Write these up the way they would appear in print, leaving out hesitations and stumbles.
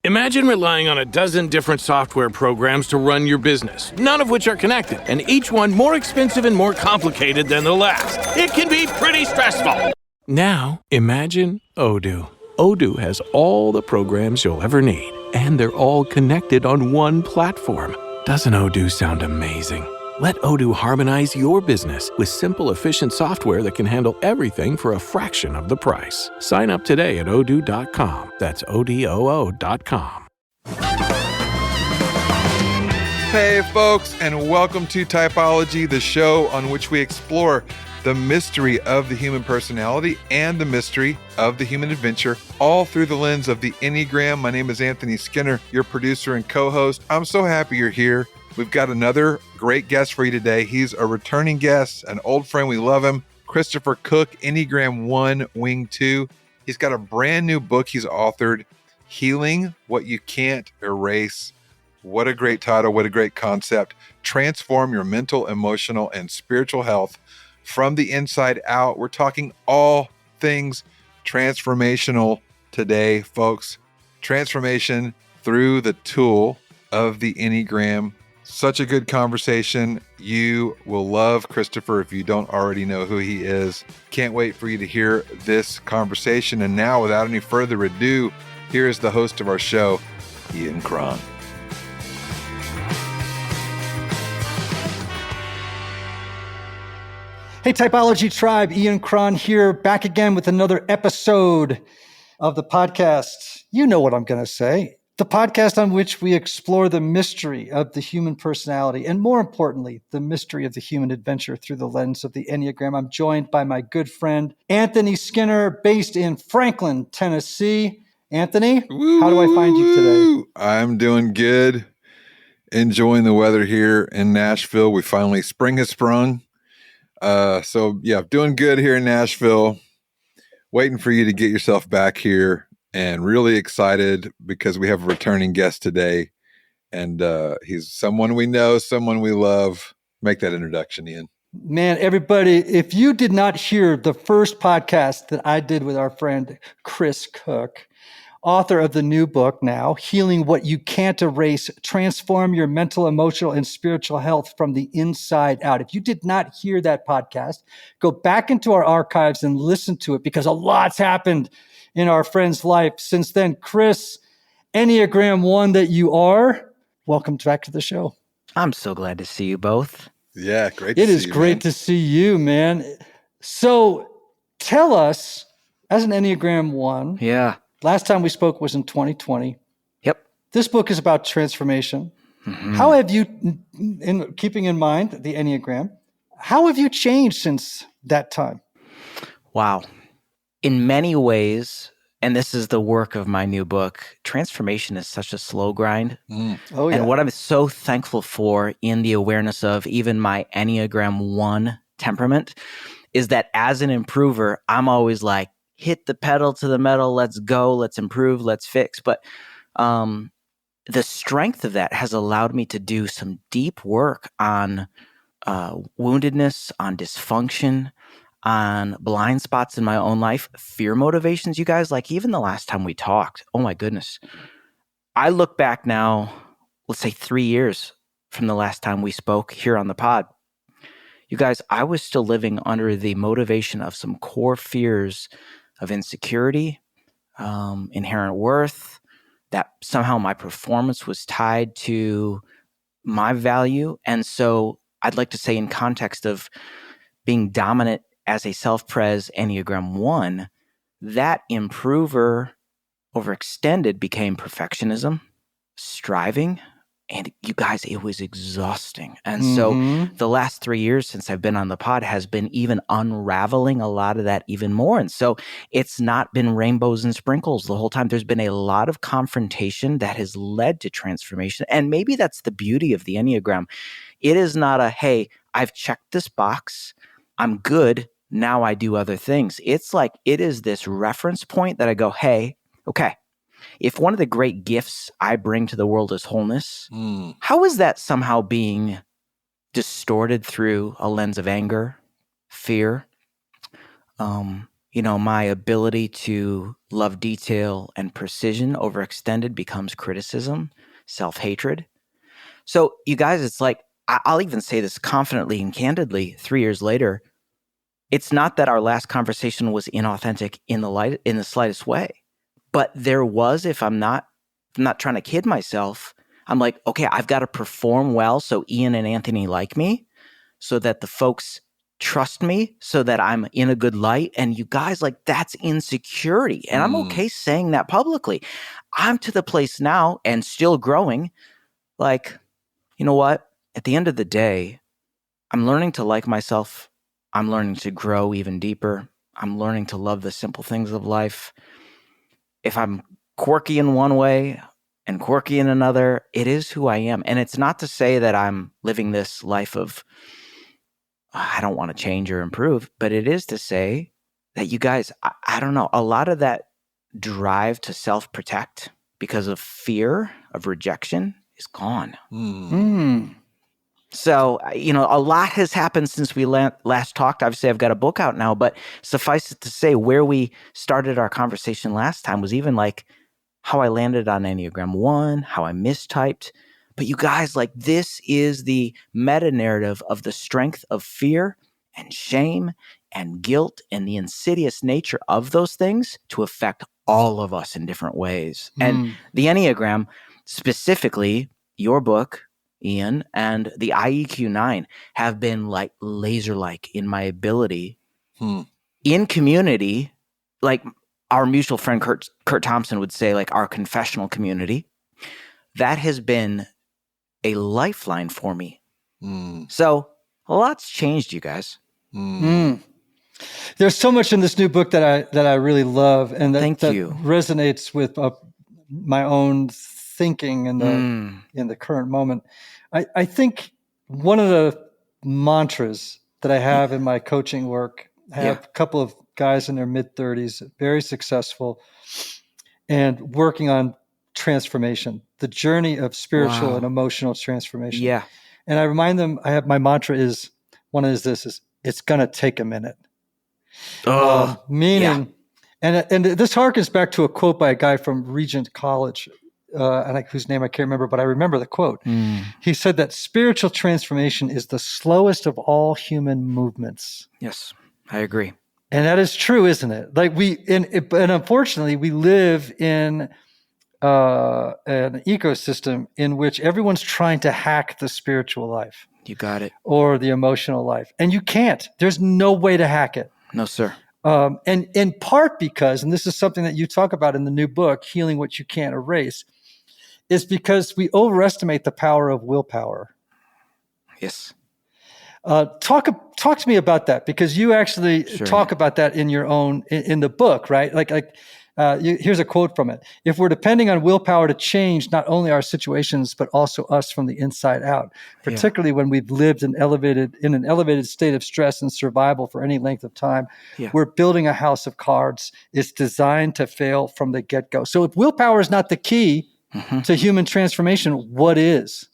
Imagine relying on a dozen different software programs to run your business, none of which are connected, and each one more expensive and more complicated than the last. It can be pretty stressful. Now, imagine Odoo. Odoo has all the programs you'll ever need, and they're all connected on one platform. Doesn't Odoo sound amazing? Let Odoo harmonize your business with simple, efficient software that can handle everything for a fraction of the price. Sign up today at odoo.com. That's ODOO.com. Hey, folks, and welcome to Typology, the show on which we explore the mystery of the human personality and the mystery of the human adventure, all through the lens of the Enneagram. My name is Anthony Skinner, your producer and co-host. I'm so happy you're here. We've got another great guest for you today. He's a returning guest, an old friend. We love him. Christopher Cook, Enneagram 1, Wing 2. He's got a brand new book he's authored, Healing What You Can't Erase. What a great title. What a great concept. Transform your mental, emotional, and spiritual health from the inside out. We're talking all things transformational today, folks. Transformation through the tool of the Enneagram. Such a good conversation. You will love Christopher if you don't already know who he is. Can't wait for you to hear this conversation. And now, without any further ado, here is the host of our show, Ian Cron. Hey, Typology Tribe, Ian Cron here, back again with another episode of the podcast. You know what I'm going to say. The podcast on which we explore the mystery of the human personality and, more importantly, the mystery of the human adventure through the lens of the Enneagram. I'm joined by my good friend, Anthony Skinner, based in Franklin, Tennessee. Anthony, how do I find you today? I'm doing good. Enjoying the weather here in Nashville. Spring has sprung. Doing good here in Nashville. Waiting for you to get yourself back here. And really excited because we have a returning guest today. And he's someone we know, someone we love. Make that introduction, Ian. Man, everybody, if you did not hear the first podcast that I did with our friend Chris Cook, author of the new book now, Healing What You Can't Erase, Transform Your Mental, Emotional, and Spiritual Health from the Inside Out. If you did not hear that podcast, go back into our archives and listen to it because a lot's happened in our friend's life since then. Chris, Enneagram 1 that you are, welcome back to the show. I'm so glad to see you both. Yeah, great to see you. It is great to see you, man. So tell us, as an Enneagram 1, last time we spoke was in 2020. Yep. This book is about transformation. Mm-hmm. How have you, in keeping in mind the Enneagram, how have you changed since that time? Wow. In many ways, and this is the work of my new book, transformation is such a slow grind. Oh, yeah. And what I'm so thankful for in the awareness of even my Enneagram 1 temperament is that as an improver, I'm always like, hit the pedal to the metal, let's go, let's improve, let's fix. But the strength of that has allowed me to do some deep work on woundedness, on dysfunction, on blind spots in my own life, fear motivations, you guys. Like even the last time we talked, oh my goodness. I look back now, let's say 3 years from the last time we spoke here on the pod. You guys, I was still living under the motivation of some core fears of insecurity, inherent worth, that somehow my performance was tied to my value. And so I'd like to say in context of being dominant as a self-pres Enneagram 1, that improver overextended became perfectionism, striving, and you guys, it was exhausting. And so the last 3 years since I've been on the pod has been even unraveling a lot of that even more. And so it's not been rainbows and sprinkles the whole time. There's been a lot of confrontation that has led to transformation. And maybe that's the beauty of the Enneagram. It is not a, hey, I've checked this box, I'm good, now I do other things. It's like it is this reference point that I go, hey, okay, if one of the great gifts I bring to the world is wholeness, how is that somehow being distorted through a lens of anger, fear, my ability to love detail and precision overextended becomes criticism, self-hatred. So you guys, it's like, I'll even say this confidently and candidly 3 years later, it's not that our last conversation was inauthentic in the slightest way, but there was, if I'm not trying to kid myself, I'm like, okay, I've got to perform well so Ian and Anthony like me, so that the folks trust me, so that I'm in a good light. And you guys, like, that's insecurity. And I'm okay saying that publicly. I'm to the place now and still growing. Like, you know what? At the end of the day, I'm learning to like myself. I'm learning to grow even deeper. I'm learning to love the simple things of life. If I'm quirky in one way and quirky in another, it is who I am. And it's not to say that I'm living this life of, I don't want to change or improve, but it is to say that you guys, I don't know, a lot of that drive to self-protect because of fear of rejection is gone. So, a lot has happened since we last talked. Obviously, I've got a book out now, but suffice it to say, where we started our conversation last time was even like how I landed on Enneagram 1, how I mistyped. But you guys, like, this is the meta narrative of the strength of fear and shame and guilt and the insidious nature of those things to affect all of us in different ways. And the Enneagram, specifically your book, Ian, and the IEQ-9 have been like laser-like in my ability in community, like our mutual friend Kurt Thompson would say, like our confessional community. That has been a lifeline for me. So a lot's changed, you guys. There's so much in this new book that I really love, and that resonates with my own thinking in the current moment. I think one of the mantras that I have in my coaching work, I have a couple of guys in their mid-30s, very successful, and working on transformation, the journey of spiritual and emotional transformation. Yeah. And I remind them, my mantra is, it's going to take a minute. Meaning, and this harkens back to a quote by a guy from Regent College, whose name I can't remember, but I remember the quote. He said that spiritual transformation is the slowest of all human movements. Yes, I agree. And that is true, isn't it? Like and unfortunately, we live in an ecosystem in which everyone's trying to hack the spiritual life. You got it. Or the emotional life. And you can't. There's no way to hack it. No, sir. And in part because, and this is something that you talk about in the new book, Healing What You Can't Erase, is because we overestimate the power of willpower. Yes. Talk to me about that, because you actually talk about that in your own, in the book, right? Here's a quote from it. If we're depending on willpower to change not only our situations, but also us from the inside out, particularly when we've lived in an elevated state of stress and survival for any length of time, we're building a house of cards. It's designed to fail from the get-go. So if willpower is not the key to human transformation, what is?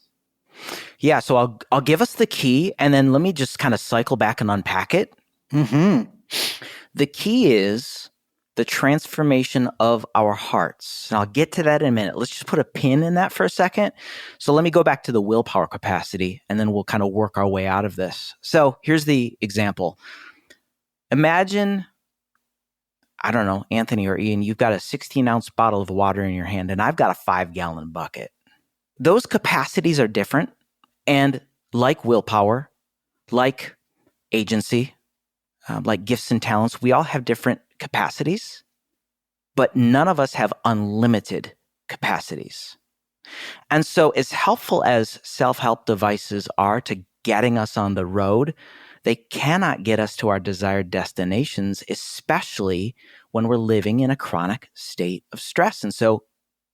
Yeah, so I'll give us the key, and then let me just kind of cycle back and unpack it. The key is the transformation of our hearts. And I'll get to that in a minute. Let's just put a pin in that for a second. So let me go back to the willpower capacity, and then we'll kind of work our way out of this. So here's the example. Imagine, I don't know, Anthony or Ian, you've got a 16-ounce bottle of water in your hand, and I've got a 5-gallon bucket. Those capacities are different. And like willpower, like agency, like gifts and talents, we all have different capacities, but none of us have unlimited capacities. And so as helpful as self-help devices are to getting us on the road, they cannot get us to our desired destinations, especially when we're living in a chronic state of stress. And so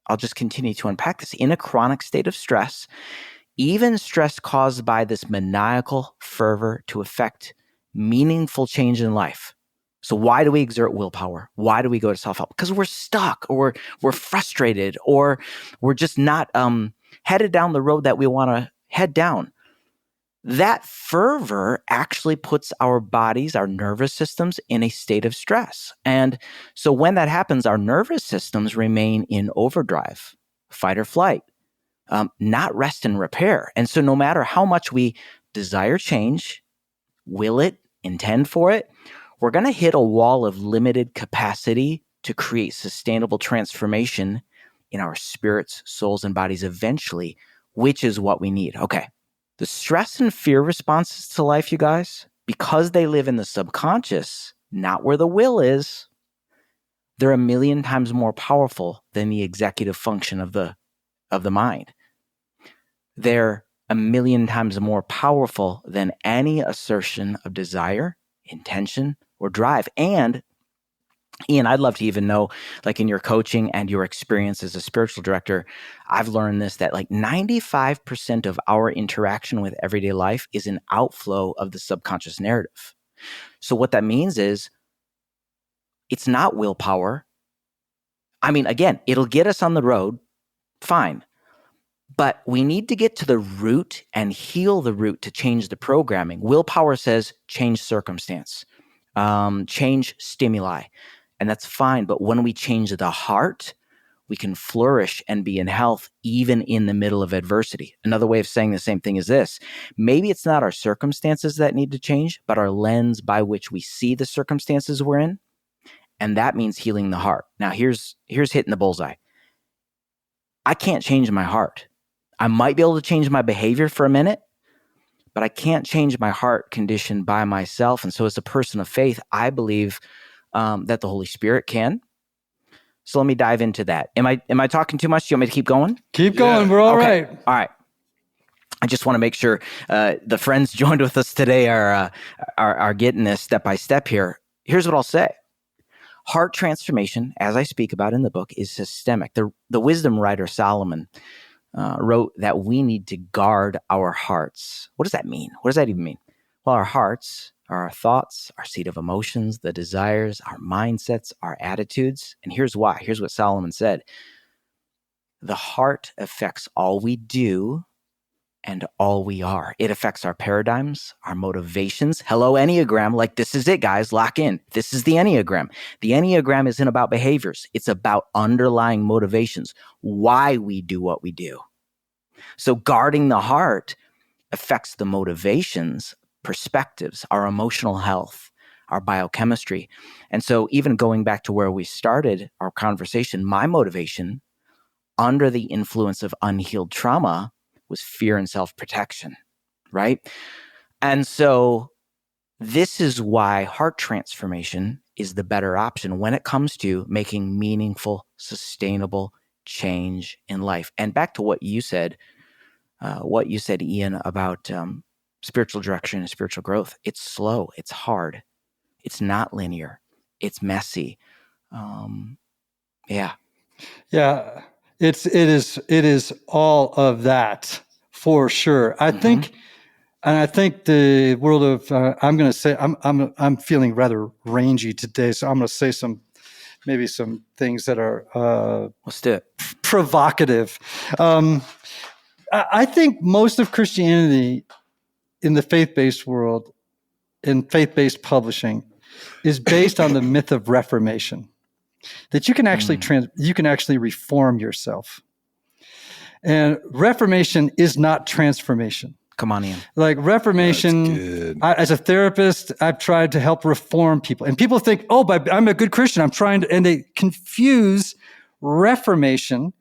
I'll just continue to unpack this. In a chronic state of stress, even stress caused by this maniacal fervor to affect meaningful change in life. So why do we exert willpower? Why do we go to self-help? Because we're stuck, or we're frustrated, or we're just not headed down the road that we want to head down. that fervor actually puts our bodies, our nervous systems in a state of stress. And so when that happens, our nervous systems remain in overdrive, fight or flight, not rest and repair. And so no matter how much we desire change, will it, intend for it, we're going to hit a wall of limited capacity to create sustainable transformation in our spirits, souls, and bodies eventually, which is what we need. Okay. The stress and fear responses to life, you guys, because they live in the subconscious, not where the will is, they're 1,000,000 times more powerful than the executive function of the mind. They're 1,000,000 times more powerful than any assertion of desire, intention, or drive. And Ian, I'd love to even know, like in your coaching and your experience as a spiritual director, I've learned this, that like 95% of our interaction with everyday life is an outflow of the subconscious narrative. So what that means is it's not willpower. I mean, again, it'll get us on the road, fine. But we need to get to the root and heal the root to change the programming. Willpower says change circumstance, change stimuli. And that's fine. But when we change the heart, we can flourish and be in health even in the middle of adversity. Another way of saying the same thing is this. Maybe it's not our circumstances that need to change, but our lens by which we see the circumstances we're in. And that means healing the heart. Now, here's hitting the bullseye. I can't change my heart. I might be able to change my behavior for a minute, but I can't change my heart condition by myself. And so as a person of faith, I believe that the Holy Spirit can. So let me dive into that. Am I talking too much? Do you want me to keep going? Keep going. We're all right. All right. I just want to make sure the friends joined with us today are getting this step by step here. Here's what I'll say. Heart transformation, as I speak about in the book, is systemic. The wisdom writer Solomon wrote that we need to guard our hearts. What does that mean? What does that even mean? Well, our hearts are our thoughts, our seat of emotions, the desires, our mindsets, our attitudes. And here's why. Here's what Solomon said. The heart affects all we do and all we are. It affects our paradigms, our motivations. Hello, Enneagram. Like, this is it, guys. Lock in. This is the Enneagram. The Enneagram isn't about behaviors. It's about underlying motivations, why we do what we do. So guarding the heart affects the motivations, perspectives, our emotional health, our biochemistry. And so even going back to where we started our conversation, my motivation under the influence of unhealed trauma was fear and self-protection, right? And so this is why heart transformation is the better option when it comes to making meaningful, sustainable change in life. And back to what you said, Ian, about spiritual direction and spiritual growth. It's slow. It's hard. It's not linear. It's messy. Yeah. It is all of that for sure. I think the world of I'm going to say I'm feeling rather rangy today, so I'm going to say some things that are let's do it. Provocative. I think most of Christianity in the faith-based world, in faith-based publishing, is based on the myth of reformation. That you can actually you can actually reform yourself. And reformation is not transformation. Come on, Ian. Like reformation, as a therapist, I've tried to help reform people. And people think, but I'm a good Christian. I'm trying to, and they confuse reformation,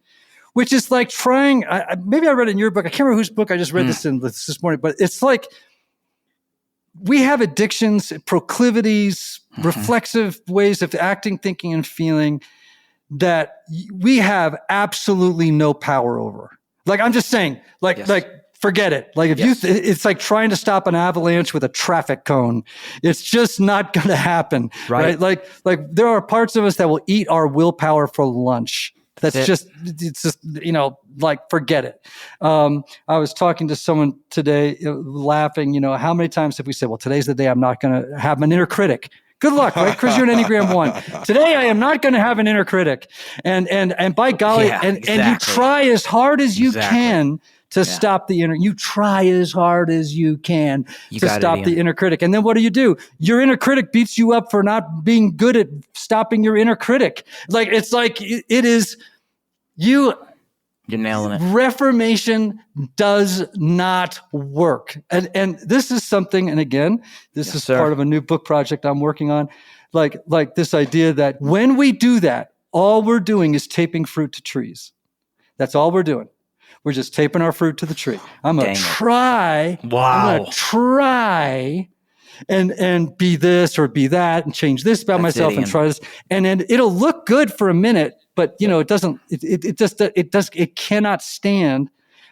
which is like trying, maybe I read it in your book. I can't remember whose book I just read this morning, but it's like, we have addictions, proclivities, reflexive ways of acting, thinking, and feeling that we have absolutely no power over. Like, I'm just saying, like forget it. Like if it's like trying to stop an avalanche with a traffic cone. It's just not going to happen. Right? Like there are parts of us that will eat our willpower for lunch. It's just, like, forget it. I was talking to someone today laughing, how many times have we said, well, today's the day I'm not going to have an inner critic. Good luck, right? Because you're an Enneagram 1. Today I am not going to have an inner critic. And by golly, and you try as hard as you can to stop the inner. You try as hard as you can to stop the inner critic. And then what do? Your inner critic beats you up for not being good at stopping your inner critic. Like, it's like, it is you. You're nailing it. Reformation does not work. And this is something, and again, this is part of a new book project I'm working on. Like this idea that when we do that, all we're doing is taping fruit to trees. That's all we're doing. We're just taping our fruit to the tree. I'm going to try. Wow. I'm going to try and be this or be that and change this about myself and try this. And then it'll look good for a minute, but it cannot stand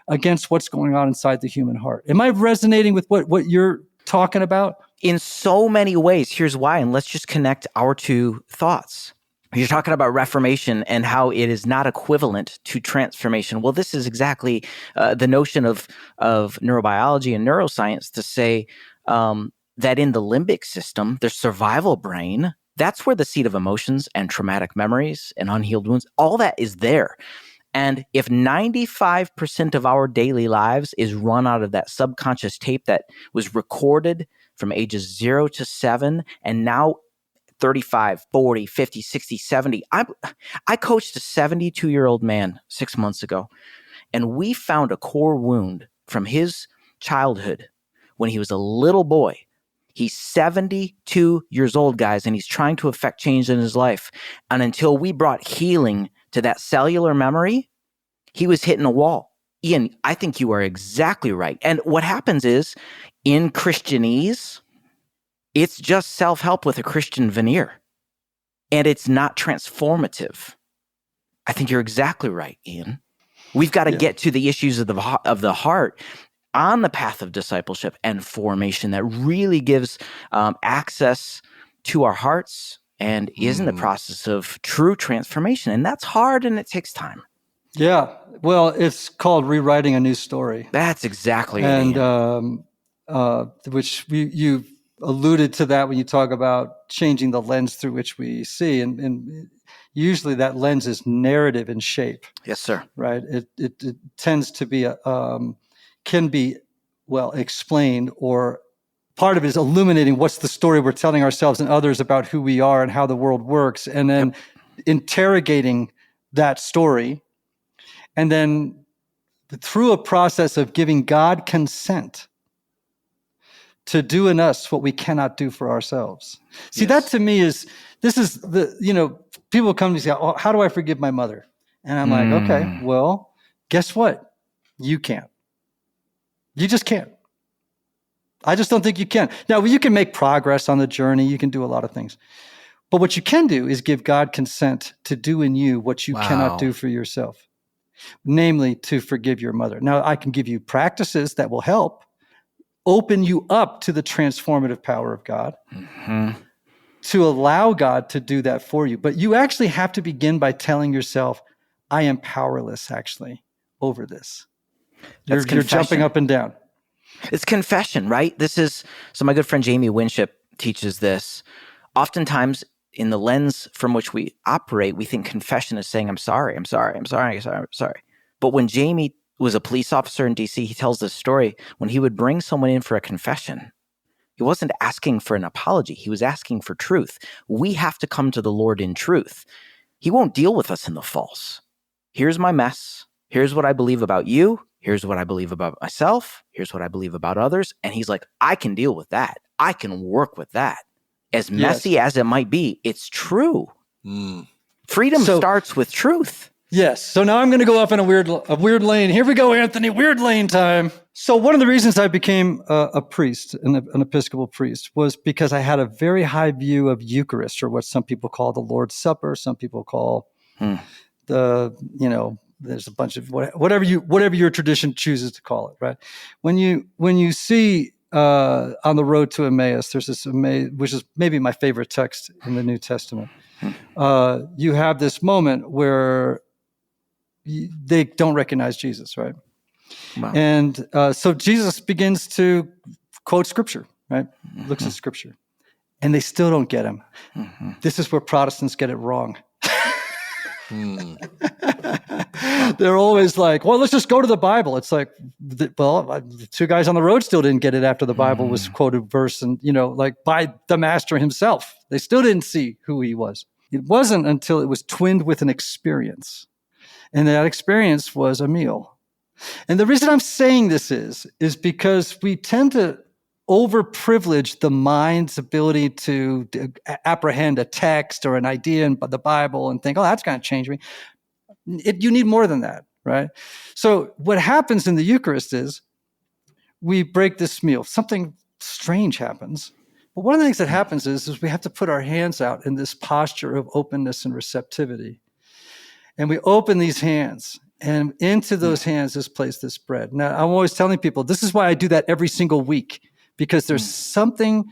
against what's going on inside the human heart. Am I resonating with what you're talking about? In so many ways. Here's why. And let's just connect our two thoughts. You're talking about reformation and how it is not equivalent to transformation. Well, this is exactly the notion of neurobiology and neuroscience to say that in the limbic system, the survival brain, that's where the seat of emotions and traumatic memories and unhealed wounds, all that is there. And if 95% of our daily lives is run out of that subconscious tape that was recorded from ages 0 to 7, and now 35, 40, 50, 60, 70. I coached a 72-year-old man 6 months ago, and we found a core wound from his childhood when he was a little boy. He's 72 years old, guys, and he's trying to affect change in his life. And until we brought healing to that cellular memory, he was hitting a wall. Ian, I think you are exactly right. And what happens is, in Christianese, it's just self-help with a Christian veneer, and it's not transformative. I think you're exactly right, Ian. We've got to get to the issues of the heart on the path of discipleship and formation that really gives access to our hearts and is in the process of true transformation. And that's hard, and it takes time. Yeah. Well, it's called rewriting a new story. That's exactly it. And which you've alluded to that when you talk about changing the lens through which we see. And usually that lens is narrative in shape. Yes, sir. Right. It tends to be, can be well explained, or part of it is illuminating what's the story we're telling ourselves and others about who we are and how the world works. And then interrogating that story. And then through a process of giving God consent to do in us what we cannot do for ourselves. See, that to me is people come to me and say, oh, how do I forgive my mother? And I'm like, okay, well, guess what? You can't. You just can't. I just don't think you can. Now, you can make progress on the journey. You can do a lot of things. But what you can do is give God consent to do in you what you cannot do for yourself, namely to forgive your mother. Now, I can give you practices that will help open you up to the transformative power of God, to allow God to do that for you. But you actually have to begin by telling yourself, I am powerless, actually, over this. You're jumping up and down. It's confession, right? So my good friend Jamie Winship teaches this. Oftentimes, in the lens from which we operate, we think confession is saying, I'm sorry. But when Jamie was a police officer in DC, he tells this story. When he would bring someone in for a confession, he wasn't asking for an apology. He was asking for truth. We have to come to the Lord in truth. He won't deal with us in the false. Here's my mess. Here's what I believe about you. Here's what I believe about myself. Here's what I believe about others. And he's like, I can deal with that. I can work with that. As messy as it might be, it's true. Freedom starts with truth. Yes. So now I'm going to go off in a weird lane. Here we go, Anthony. Weird lane time. So one of the reasons I became a priest, an Episcopal priest, was because I had a very high view of Eucharist, or what some people call the Lord's Supper. Some people call there's a bunch of whatever your tradition chooses to call it. Right. When you see on the road to Emmaus, there's this which is maybe my favorite text in the New Testament. You have this moment where they don't recognize Jesus, right? Wow. And so Jesus begins to quote Scripture, right? Looks at Scripture, and they still don't get him. This is where Protestants get it wrong. They're always like, well, let's just go to the Bible. It's like, the two guys on the road still didn't get it after the Bible was quoted verse and, like by the master himself. They still didn't see who he was. It wasn't until it was twinned with an experience. And that experience was a meal. And the reason I'm saying this is because we tend to overprivilege the mind's ability to apprehend a text or an idea in the Bible and think, oh, that's going to change me. You need more than that, right? So what happens in the Eucharist is we break this meal. Something strange happens. But one of the things that happens is we have to put our hands out in this posture of openness and receptivity. And we open these hands, and into those hands is placed this bread. Now, I'm always telling people, this is why I do that every single week, because there's something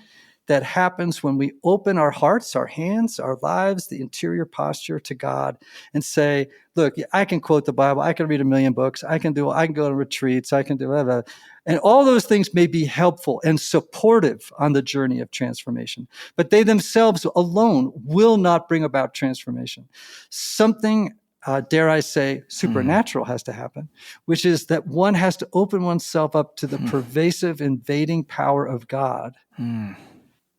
that happens when we open our hearts, our hands, our lives, the interior posture to God and say, look, I can quote the Bible. I can read a million books. I can go to retreats. I can do whatever. And all those things may be helpful and supportive on the journey of transformation, but they themselves alone will not bring about transformation. Something, dare I say, supernatural has to happen, which is that one has to open oneself up to the pervasive, invading power of God.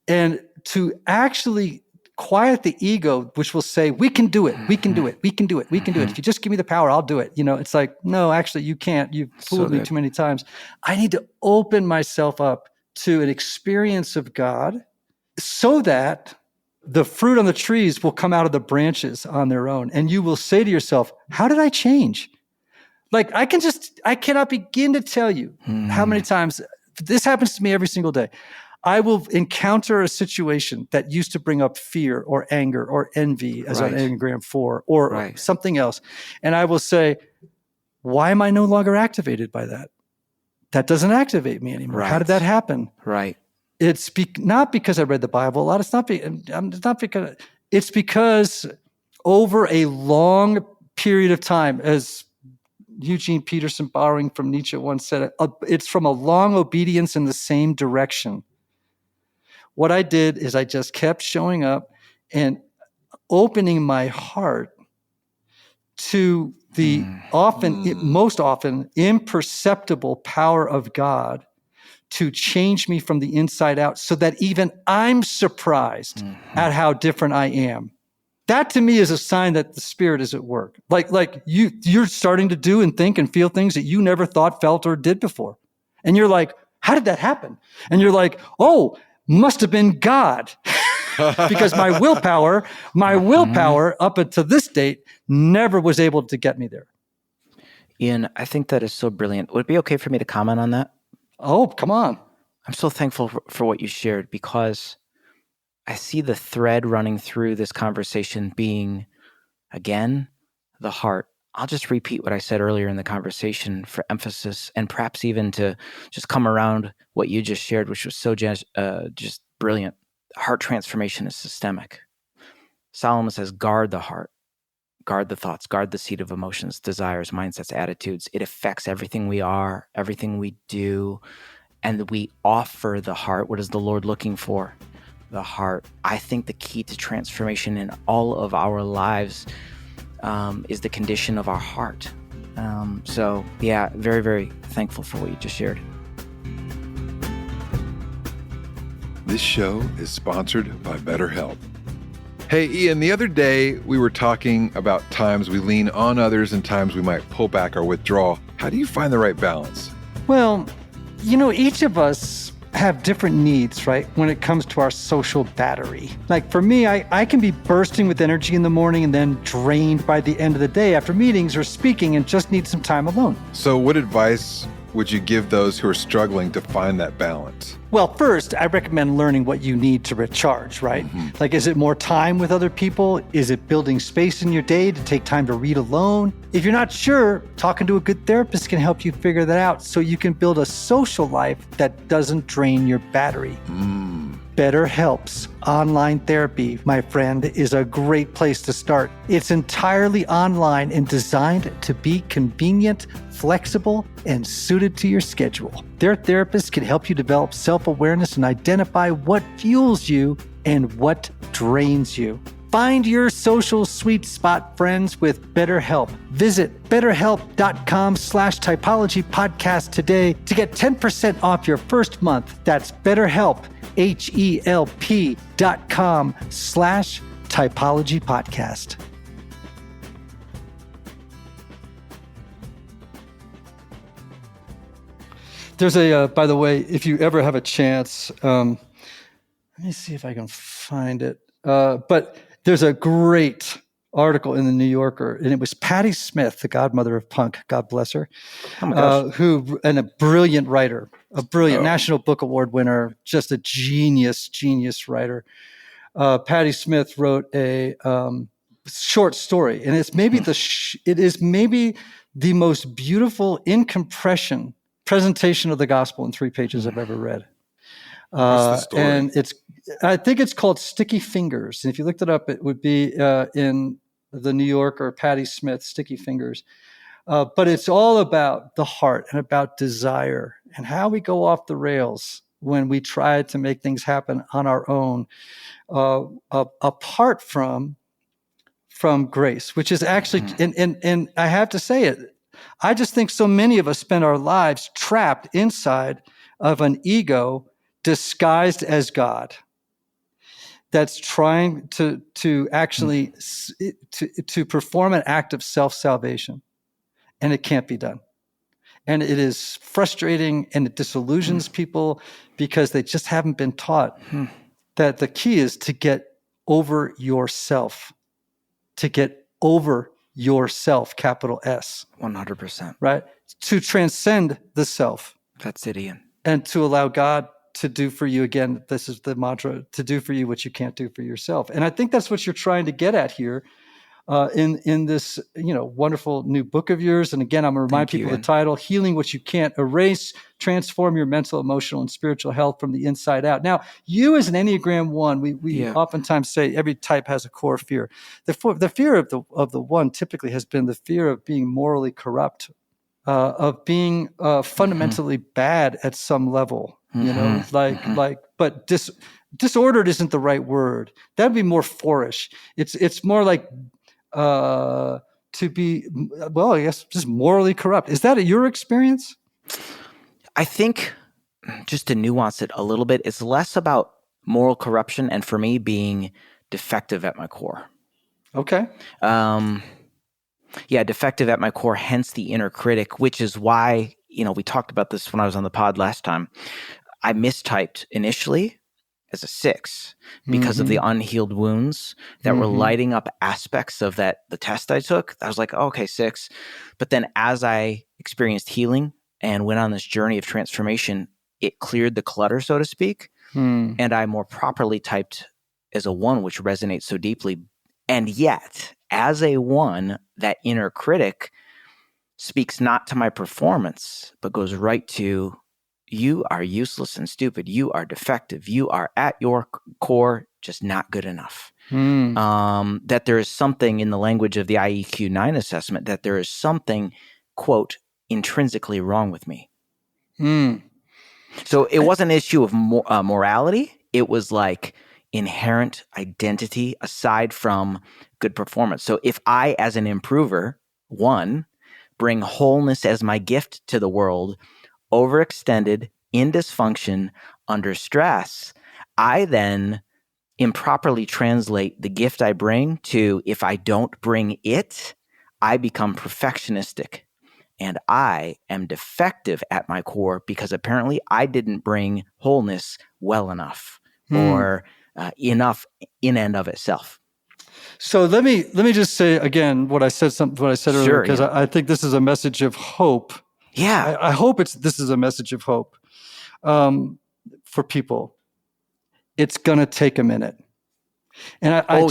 And to actually quiet the ego, which will say, we can do it, we can do it, we can do it, we can do it. If you just give me the power, I'll do it. It's like, no, actually, you can't. You've fooled me too many times. I need to open myself up to an experience of God so that the fruit on the trees will come out of the branches on their own. And you will say to yourself, how did I change? Like, I cannot begin to tell you how many times this happens to me every single day. I will encounter a situation that used to bring up fear or anger or envy as an Enneagram 4 or something else. And I will say, why am I no longer activated by that? That doesn't activate me anymore. How did that happen? Right. It's not because I read the Bible a lot. It's because over a long period of time, as Eugene Peterson, borrowing from Nietzsche, once said, it's from a long obedience in the same direction. What I did is I just kept showing up and opening my heart to the most often imperceptible power of God to change me from the inside out, so that even I'm surprised at how different I am. That to me is a sign that the Spirit is at work. Like you're starting to do and think and feel things that you never thought, felt, or did before. And you're like, how did that happen? And you're like, oh, must have been God. Because my willpower up until this date never was able to get me there. Ian, I think that is so brilliant. Would it be okay for me to comment on that? Oh, come on. I'm so thankful for what you shared, because I see the thread running through this conversation being, again, the heart. I'll just repeat what I said earlier in the conversation for emphasis, and perhaps even to just come around what you just shared, which was so just brilliant. Heart transformation is systemic. Solomon says, guard the heart, guard the thoughts, guard the seat of emotions, desires, mindsets, attitudes. It affects everything we are, everything we do, and we offer the heart. What is the Lord looking for? The heart. I think the key to transformation in all of our lives is the condition of our heart. So yeah, very, very thankful for what you just shared. This show is sponsored by BetterHelp. Hey, Ian, the other day we were talking about times we lean on others and times we might pull back or withdraw. How do you find the right balance? Well, each of us have different needs, right? When it comes to our social battery. Like for me, I can be bursting with energy in the morning and then drained by the end of the day after meetings or speaking and just need some time alone. So what advice would you give those who are struggling to find that balance? Well, first, I recommend learning what you need to recharge, right? Like, is it more time with other people? Is it building space in your day to take time to read alone? If you're not sure, talking to a good therapist can help you figure that out so you can build a social life that doesn't drain your battery. BetterHelp's online therapy, my friend, is a great place to start. It's entirely online and designed to be convenient, flexible, and suited to your schedule. Their therapists can help you develop self-awareness and identify what fuels you and what drains you. Find your social sweet spot, friends, with BetterHelp. Visit betterhelp.com/typology podcast today to get 10% off your first month. That's BetterHelp, HELP.com/typology podcast. There's a, by the way, if you ever have a chance, let me see if I can find it. But there's a great article in the New Yorker, and it was Patti Smith, the godmother of punk, God bless her, Oh my gosh. and a brilliant writer, a brilliant National Book Award winner, just a genius writer. Patti Smith wrote a short story, and it's maybe it is maybe the most beautiful in compression presentation of the gospel in 3 pages I've ever read. What's the story? And I think it's called Sticky Fingers. And if you looked it up, it would be in the New Yorker, Patti Smith, Sticky Fingers. But it's all about the heart and about desire and how we go off the rails when we try to make things happen on our own, apart from grace, which is actually, and I have to say it, I just think so many of us spend our lives trapped inside of an ego disguised as God that's trying to actually to perform an act of self-salvation, and it can't be done. And it is frustrating, and it disillusions people because they just haven't been taught that the key is to get over yourself, capital S. 100%. Right? To transcend the self. That's it, Ian. And to allow God to do for you, again, this is the mantra, to do for you what you can't do for yourself. And I think that's what you're trying to get at here in this, wonderful new book of yours. And again, I'm going to remind people the title, Healing What You Can't Erase, Transform Your Mental, Emotional, and Spiritual Health from the Inside Out. Now, you as an Enneagram 1, we oftentimes say every type has a core fear. The fear of the one typically has been the fear of being morally corrupt, of being fundamentally bad at some level, but disordered isn't the right word. That'd be more fourish. It's more like to be, I guess, just morally corrupt. Is that your experience? I think, just to nuance it a little bit, it's less about moral corruption and for me being defective at my core. Okay. Defective at my core, hence the inner critic, which is why, we talked about this when I was on the pod last time. I mistyped initially as a 6 because of the unhealed wounds that were lighting up aspects of the test I took. I was like, okay, 6. But then as I experienced healing and went on this journey of transformation, it cleared the clutter, so to speak. And I more properly typed as a 1, which resonates so deeply. And yet, as a 1, that inner critic speaks not to my performance, but goes right to, you are useless and stupid. You are defective. You are at your core just not good enough. That there is something in the language of the IEQ 9 assessment, that there is something, quote, intrinsically wrong with me. So it wasn't an issue of morality. It was like inherent identity aside from good performance. So if I, as an improver, 1, bring wholeness as my gift to the world, overextended, in dysfunction, under stress, I then improperly translate the gift I bring to, if I don't bring it, I become perfectionistic. And I am defective at my core because apparently I didn't bring wholeness well enough or enough in and of itself. So let me just say again what I said earlier, because I think this is a message of hope. Yeah, I hope this is a message of hope for people. It's gonna take a minute, and I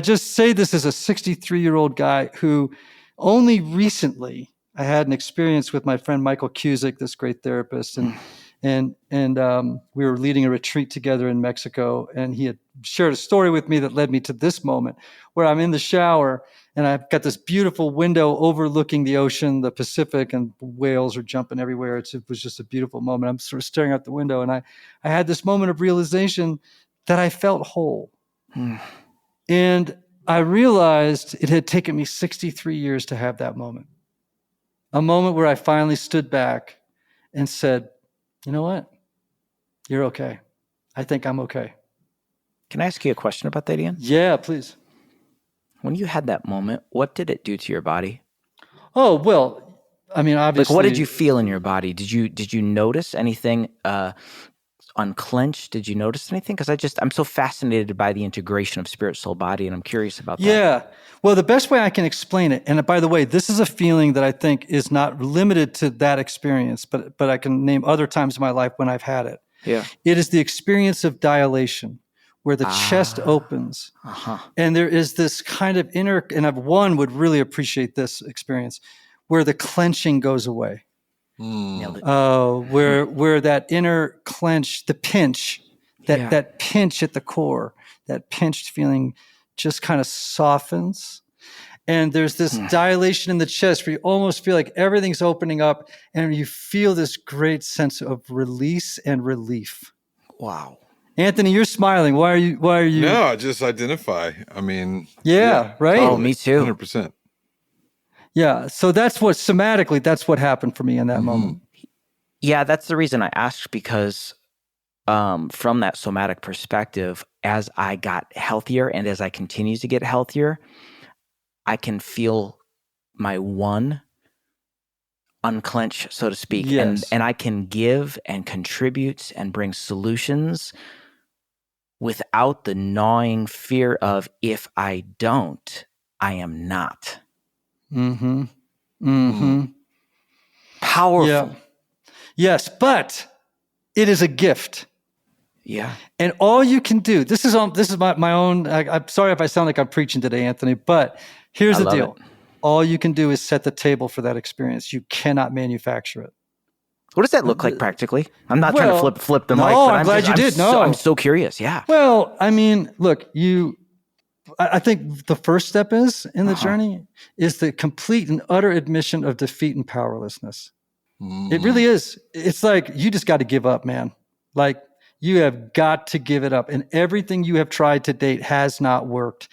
just say this as a 63-year-old guy who only recently I had an experience with my friend Michael Cusick, this great therapist, and we were leading a retreat together in Mexico, and he had shared a story with me that led me to this moment where I'm in the shower and I've got this beautiful window overlooking the ocean, the Pacific, and whales are jumping everywhere. It was just a beautiful moment. I'm sort of staring out the window, and I had this moment of realization that I felt whole. And I realized it had taken me 63 years to have that moment. A moment where I finally stood back and said, you know what? You're okay. I think I'm okay. Can I ask you a question about that, Ian? Yeah, please. When you had that moment, what did it do to your body? Oh, well, I mean, obviously. Like, what did you feel in your body? Did you notice anything unclenched? Did you notice anything? Because I'm so fascinated by the integration of spirit, soul, body, and I'm curious about that. Yeah. Well, the best way I can explain it, and by the way, this is a feeling that I think is not limited to that experience, but I can name other times in my life when I've had it. Yeah. It is the experience of dilation, where the chest opens. And there is this kind of inner, and one would really appreciate this experience, where the clenching goes away. Nailed it. Where that inner clench, the pinch, that pinch at the core, that pinched feeling just kind of softens. And there's this dilation in the chest where you almost feel like everything's opening up and you feel this great sense of release and relief. Wow. Anthony, you're smiling. Why are you? No, just identify. I mean, yeah, right? Totally, Oh, me too. 100%. Yeah. So that's what happened for me in that moment. Yeah, that's the reason I asked, because from that somatic perspective, as I got healthier and as I continue to get healthier, I can feel my one unclench, so to speak. Yes. And I can give and contribute and bring solutions without the gnawing fear of, if I don't, I am not. Powerful. Yeah. Yes, but it is a gift. Yeah. And all you can do, this is my own, I'm sorry if I sound like I'm preaching today, Anthony, but here's the deal. All you can do is set the table for that experience. You cannot manufacture it. What does that look like practically? I'm not trying to flip the mic, but I'm glad you did. I'm so curious. Yeah. Well, I mean, look, I think the first step in the journey is the complete and utter admission of defeat and powerlessness. It really is. It's like, you just got to give up, man. Like, you have got to give it up. And everything you have tried to date has not worked.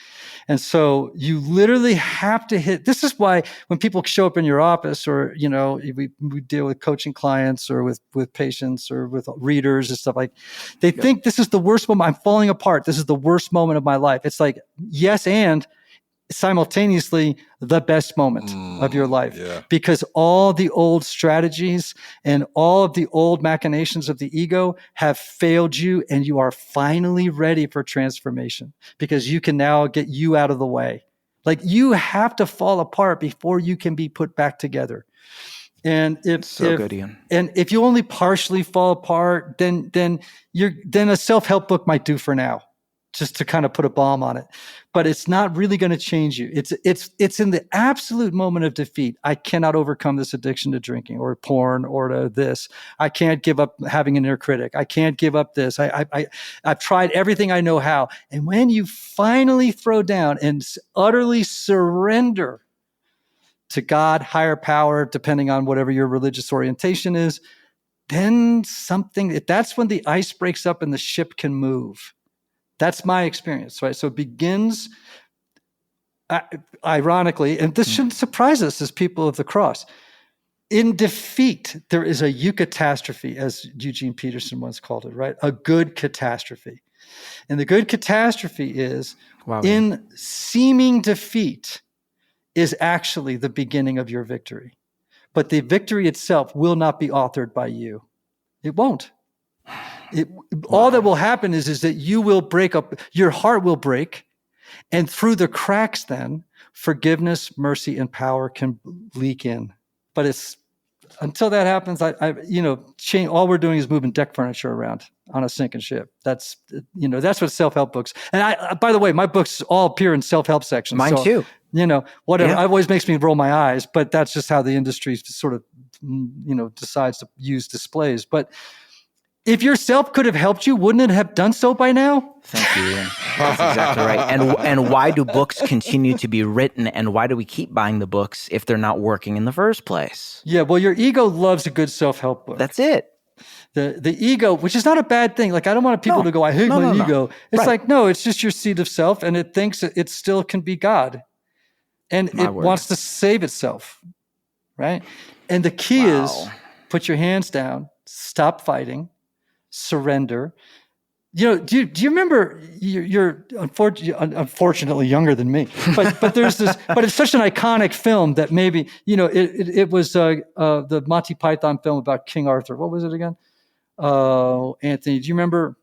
And so you literally have to hit. This is why when people show up in your office, or, we deal with coaching clients or with patients or with readers and stuff, like, they think this is the worst moment. I'm falling apart. This is the worst moment of my life. It's like, yes, and simultaneously the best moment of your life, because all the old strategies and all of the old machinations of the ego have failed you, and you are finally ready for transformation, because you can now get you out of the way. Like, you have to fall apart before you can be put back together. And good, Ian. And if you only partially fall apart, then a self-help book might do for now, just to kind of put a bomb on it. But it's not really going to change you. It's in the absolute moment of defeat. I cannot overcome this addiction to drinking or porn or to this. I can't give up having an inner critic. I can't give up this. I've tried everything I know how. And when you finally throw down and utterly surrender to God, higher power, depending on whatever your religious orientation is, then that's when the ice breaks up and the ship can move. That's my experience, right? So it begins, ironically, and this shouldn't surprise us as people of the cross. In defeat, there is a eucatastrophe, as Eugene Peterson once called it, right? A good catastrophe. And the good catastrophe is, in seeming defeat, is actually the beginning of your victory. But the victory itself will not be authored by you. It won't. All that will happen is that you will break up, your heart will break, and through the cracks then, forgiveness, mercy, and power can leak in. But it's until that happens, all we're doing is moving deck furniture around on a sinking ship. That's what self-help books. And by the way, my books all appear in self-help sections. Mine too. Whatever. It always makes me roll my eyes, but that's just how the industry sort of, decides to use displays. But if yourself could have helped you, wouldn't it have done so by now? Thank you, Ian. That's exactly right. And why do books continue to be written, and why do we keep buying the books if they're not working in the first place? Yeah, well, your ego loves a good self-help book. That's it. The ego, which is not a bad thing. Like, I don't want people to go, I hate my ego. It's Right. like, no, it's just your seed of self, and it thinks it still can be God. And My it word. wants to save itself, right? And the key is put your hands down, stop fighting, surrender. Do you remember? You're unfortunately younger than me, but there's this. But it's such an iconic film that maybe it was the Monty Python film about King Arthur. What was it again? Anthony, do you remember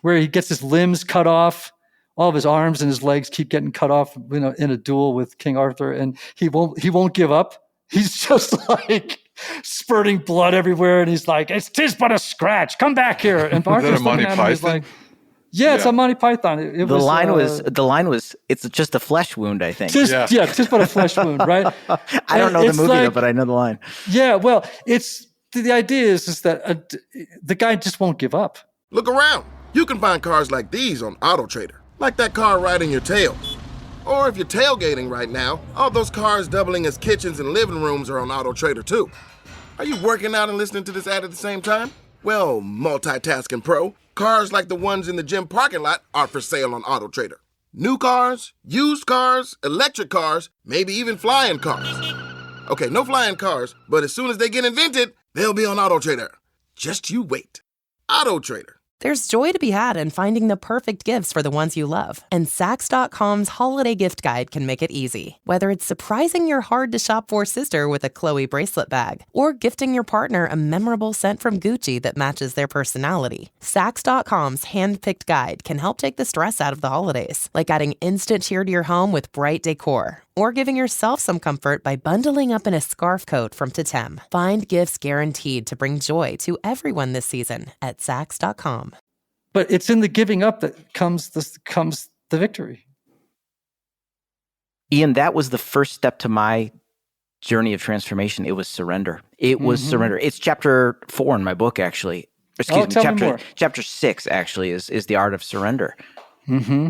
where he gets his limbs cut off? All of his arms and his legs keep getting cut off, in a duel with King Arthur, and he won't give up. He's just like spurting blood everywhere, and he's like, "'Tis but a scratch. Come back here." And Arthur's looking at him. He's like, "Yeah, it's a Monty Python." The line was, "It's just a flesh wound." I think. Tis but a flesh wound, right? I don't know the movie though, but I know the line. Yeah, well, it's the idea is that the guy just won't give up. Look around. You can find cars like these on AutoTrader, like that car riding your tail. Or if you're tailgating right now, all those cars doubling as kitchens and living rooms are on AutoTrader too. Are you working out and listening to this ad at the same time? Well, multitasking pro, cars like the ones in the gym parking lot are for sale on AutoTrader. New cars, used cars, electric cars, maybe even flying cars. Okay, no flying cars, but as soon as they get invented, they'll be on AutoTrader. Just you wait. AutoTrader. There's joy to be had in finding the perfect gifts for the ones you love. And Saks.com's holiday gift guide can make it easy. Whether it's surprising your hard-to-shop-for sister with a Chloe bracelet bag or gifting your partner a memorable scent from Gucci that matches their personality, Saks.com's hand-picked guide can help take the stress out of the holidays, like adding instant cheer to your home with bright decor, or giving yourself some comfort by bundling up in a scarf coat from Totem. Find gifts guaranteed to bring joy to everyone this season at Saks.com. But it's in the giving up that comes the victory. Ian, that was the first step to my journey of transformation. It was surrender. It was surrender. It's chapter 4 in my book, actually. Excuse me, chapter 6 actually is the art of surrender. Mm-hmm.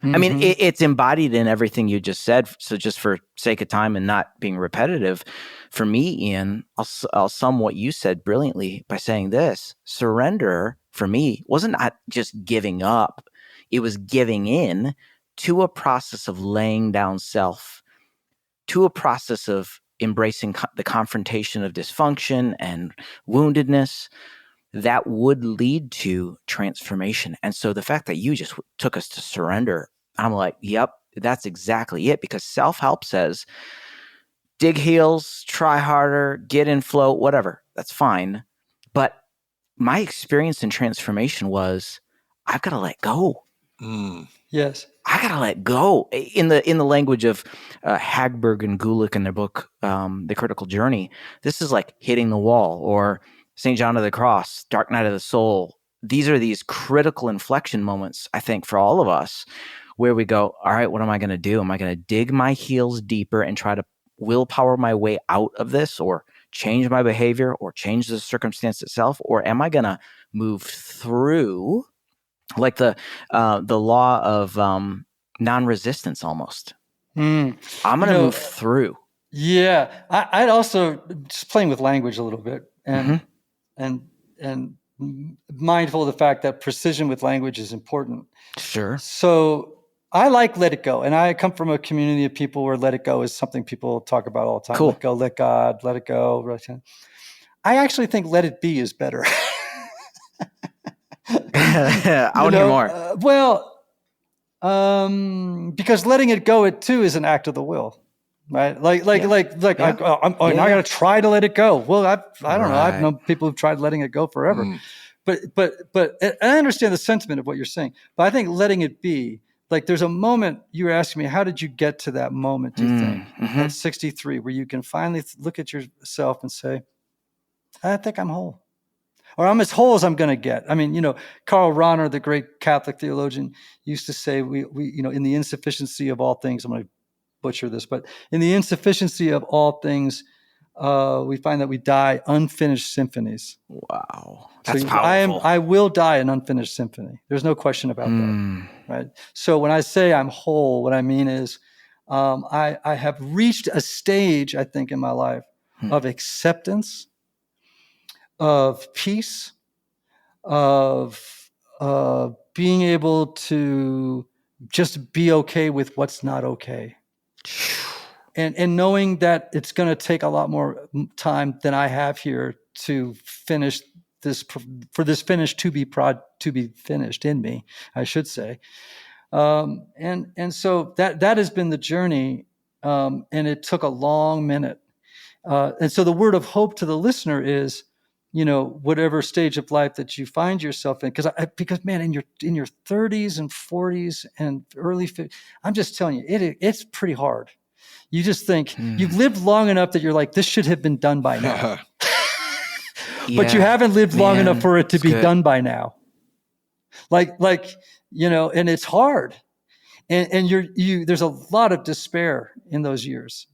I mean, it's embodied in everything you just said. So just for sake of time and not being repetitive, for me, Ian, I'll sum what you said brilliantly by saying this. Surrender, for me, wasn't not just giving up. It was giving in to a process of laying down self, to a process of embracing the confrontation of dysfunction and woundedness that would lead to transformation. And so the fact that you just took us to surrender, I'm like, yep, that's exactly it. Because self-help says, dig heels, try harder, get in flow, whatever. That's fine. But my experience in transformation was, I've got to let go. Yes. I got to let go. In the language of Hagberg and Gulick in their book, The Critical Journey, this is like hitting the wall, or St. John of the Cross, Dark Night of the Soul. These are these critical inflection moments, I think, for all of us, where we go, all right, what am I going to do? Am I going to dig my heels deeper and try to willpower my way out of this, or change my behavior, or change the circumstance itself? Or am I going to move through, like the law of non-resistance almost? I'm going to move through. Yeah. I'd also, just playing with language a little bit, and mindful of the fact that precision with language is important. Sure. So I like let it go. And I come from a community of people where let it go is something people talk about all the time. Cool. Let go, let God, let it go. I actually think let it be is better. I want to hear more. Because letting it go, it too is an act of the will. Right, I'm going to try to let it go. Well, I don't know. I've known people who've tried letting it go forever, but and I understand the sentiment of what you're saying. But I think letting it be, like, there's a moment you were asking me, how did you get to that moment? Do you think at 63, where you can finally look at yourself and say, I think I'm whole, or I'm as whole as I'm going to get. I mean, Karl Rahner, the great Catholic theologian, used to say, we in the insufficiency of all things, I'm going to butcher this, but in the insufficiency of all things, we find that we die unfinished symphonies. Wow, that's powerful. I will die an unfinished symphony. There's no question about that, right? So when I say I'm whole, what I mean is I have reached a stage, I think, in my life of acceptance, of peace, of being able to just be okay with what's not okay. And knowing that it's going to take a lot more time than I have here to finish this, for this finish to be finished in me, I should say. And so that has been the journey, and it took a long minute. And so the word of hope to the listener is, whatever stage of life that you find yourself in, because man, in your 30s and 40s and early 50s, I'm just telling you, it's pretty hard. You just think you've lived long enough that you're like, this should have been done by now. But you haven't lived long enough for it to be done by now. Like, and it's hard. And there's a lot of despair in those years,